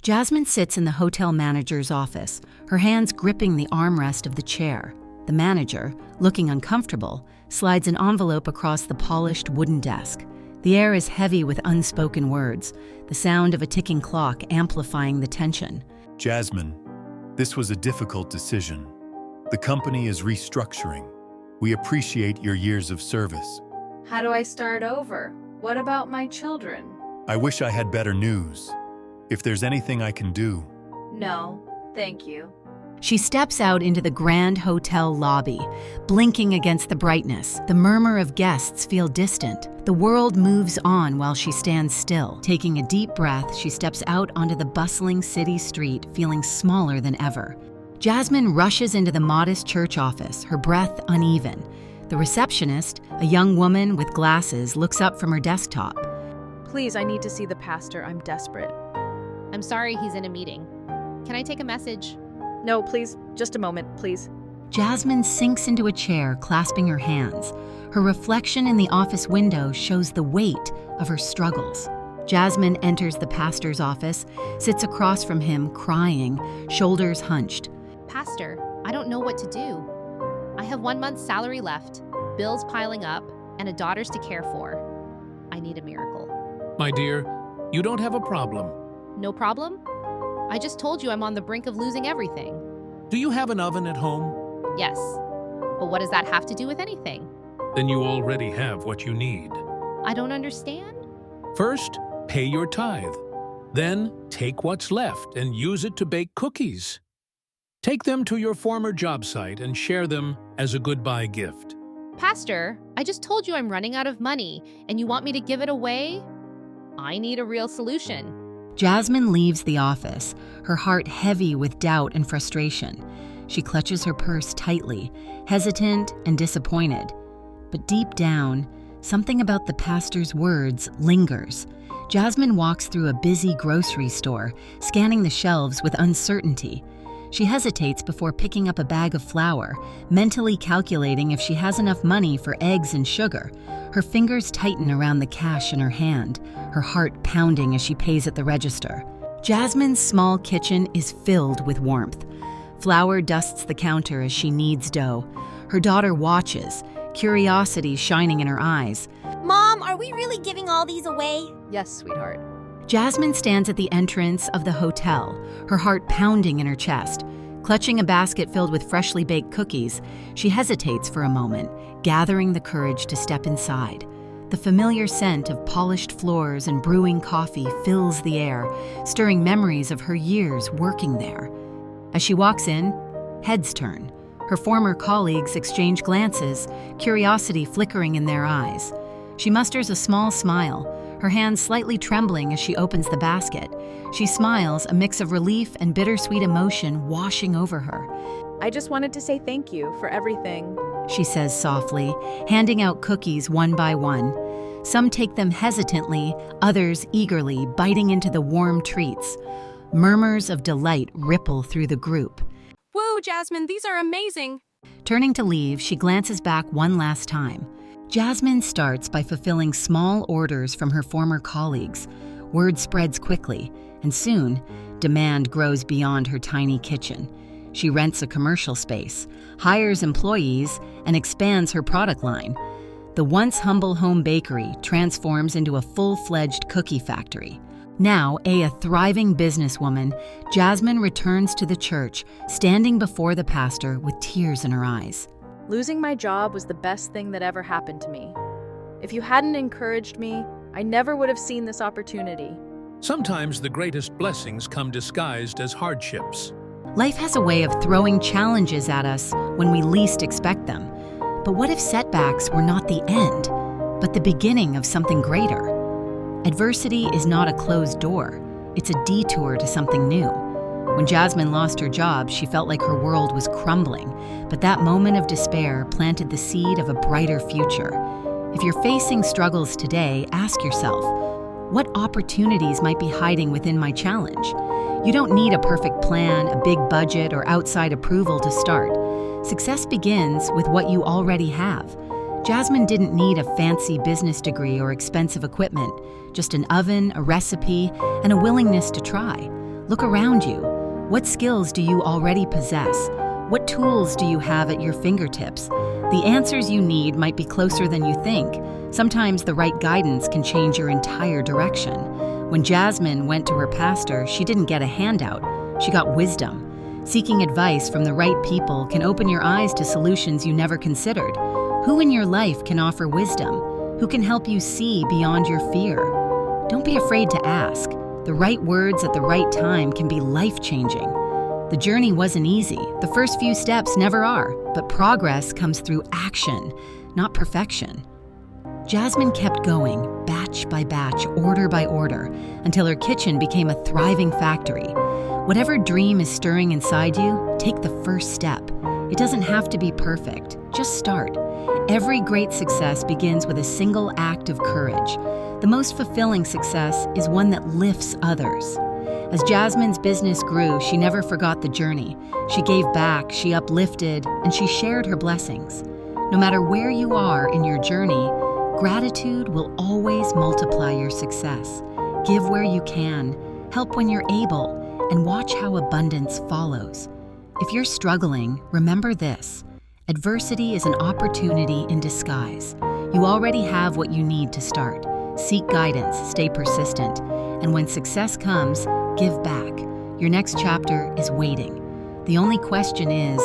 Jasmine sits in the hotel manager's office, her hands gripping the armrest of the chair. The manager, looking uncomfortable, slides an envelope across the polished wooden desk. The air is heavy with unspoken words, the sound of a ticking clock amplifying the tension. Jasmine, this was a difficult decision. The company is restructuring. We appreciate your years of service. How do I start over? What about my children? I wish I had better news. If there's anything I can do. No, thank you. She steps out into the grand hotel lobby, blinking against the brightness. The murmur of guests feel distant. The world moves on while she stands still. Taking a deep breath, she steps out onto the bustling city street, feeling smaller than ever. Jasmine rushes into the modest church office, her breath uneven. The receptionist, a young woman with glasses, looks up from her desktop. Please, I need to see the pastor. I'm desperate. I'm sorry, he's in a meeting. Can I take a message? No, please, just a moment, please. Jasmine sinks into a chair, clasping her hands. Her reflection in the office window shows the weight of her struggles. Jasmine enters the pastor's office, sits across from him, crying, shoulders hunched. Pastor, I don't know what to do. I have 1 month's salary left, bills piling up, and a daughter's to care for. I need a miracle. My dear, you don't have a problem. No problem? I just told you I'm on the brink of losing everything. Do you have an oven at home? Yes. But what does that have to do with anything? Then you already have what you need. I don't understand. First, pay your tithe. Then, take what's left and use it to bake cookies. Take them to your former job site and share them as a goodbye gift. Pastor, I just told you I'm running out of money, and you want me to give it away? I need a real solution. Jasmine leaves the office, her heart heavy with doubt and frustration. She clutches her purse tightly, hesitant and disappointed. But deep down, something about the pastor's words lingers. Jasmine walks through a busy grocery store, scanning the shelves with uncertainty. She hesitates before picking up a bag of flour, mentally calculating if she has enough money for eggs and sugar. Her fingers tighten around the cash in her hand, her heart pounding as she pays at the register. Jasmine's small kitchen is filled with warmth. Flour dusts the counter as she kneads dough. Her daughter watches, curiosity shining in her eyes. Mom, are we really giving all these away? Yes, sweetheart. Jasmine stands at the entrance of the hotel, her heart pounding in her chest. Clutching a basket filled with freshly baked cookies, she hesitates for a moment, gathering the courage to step inside. The familiar scent of polished floors and brewing coffee fills the air, stirring memories of her years working there. As she walks in, heads turn. Her former colleagues exchange glances, curiosity flickering in their eyes. She musters a small smile, her hands slightly trembling as she opens the basket. She smiles, a mix of relief and bittersweet emotion washing over her. I just wanted to say thank you for everything. She says softly, handing out cookies one by one. Some take them hesitantly, others eagerly, biting into the warm treats. Murmurs of delight ripple through the group. Whoa, Jasmine, these are amazing. Turning to leave, she glances back one last time. Jasmine starts by fulfilling small orders from her former colleagues. Word spreads quickly, and soon, demand grows beyond her tiny kitchen. She rents a commercial space, hires employees, and expands her product line. The once humble home bakery transforms into a full-fledged cookie factory. Now, a thriving businesswoman, Jasmine returns to the church, standing before the pastor with tears in her eyes. Losing my job was the best thing that ever happened to me. If you hadn't encouraged me, I never would have seen this opportunity. Sometimes the greatest blessings come disguised as hardships. Life has a way of throwing challenges at us when we least expect them. But what if setbacks were not the end, but the beginning of something greater? Adversity is not a closed door. It's a detour to something new. When Jasmine lost her job, she felt like her world was crumbling, but that moment of despair planted the seed of a brighter future. If you're facing struggles today, ask yourself, what opportunities might be hiding within my challenge? You don't need a perfect plan, a big budget, or outside approval to start. Success begins with what you already have. Jasmine didn't need a fancy business degree or expensive equipment, just an oven, a recipe, and a willingness to try. Look around you. What skills do you already possess? What tools do you have at your fingertips? The answers you need might be closer than you think. Sometimes the right guidance can change your entire direction. When Jasmine went to her pastor, she didn't get a handout. She got wisdom. Seeking advice from the right people can open your eyes to solutions you never considered. Who in your life can offer wisdom? Who can help you see beyond your fear? Don't be afraid to ask. The right words at the right time can be life-changing. The journey wasn't easy. The first few steps never are, but progress comes through action, not perfection. Jasmine kept going, batch by batch, order by order, until her kitchen became a thriving factory. Whatever dream is stirring inside you, take the first step. It doesn't have to be perfect, just start. Every great success begins with a single act of courage. The most fulfilling success is one that lifts others. As Jasmine's business grew, she never forgot the journey. She gave back, she uplifted, and she shared her blessings. No matter where you are in your journey, gratitude will always multiply your success. Give where you can, help when you're able, and watch how abundance follows. If you're struggling, remember this. Adversity is an opportunity in disguise. You already have what you need to start. Seek guidance, stay persistent, and when success comes, give back. Your next chapter is waiting. The only question is,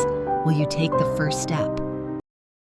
will you take the first step?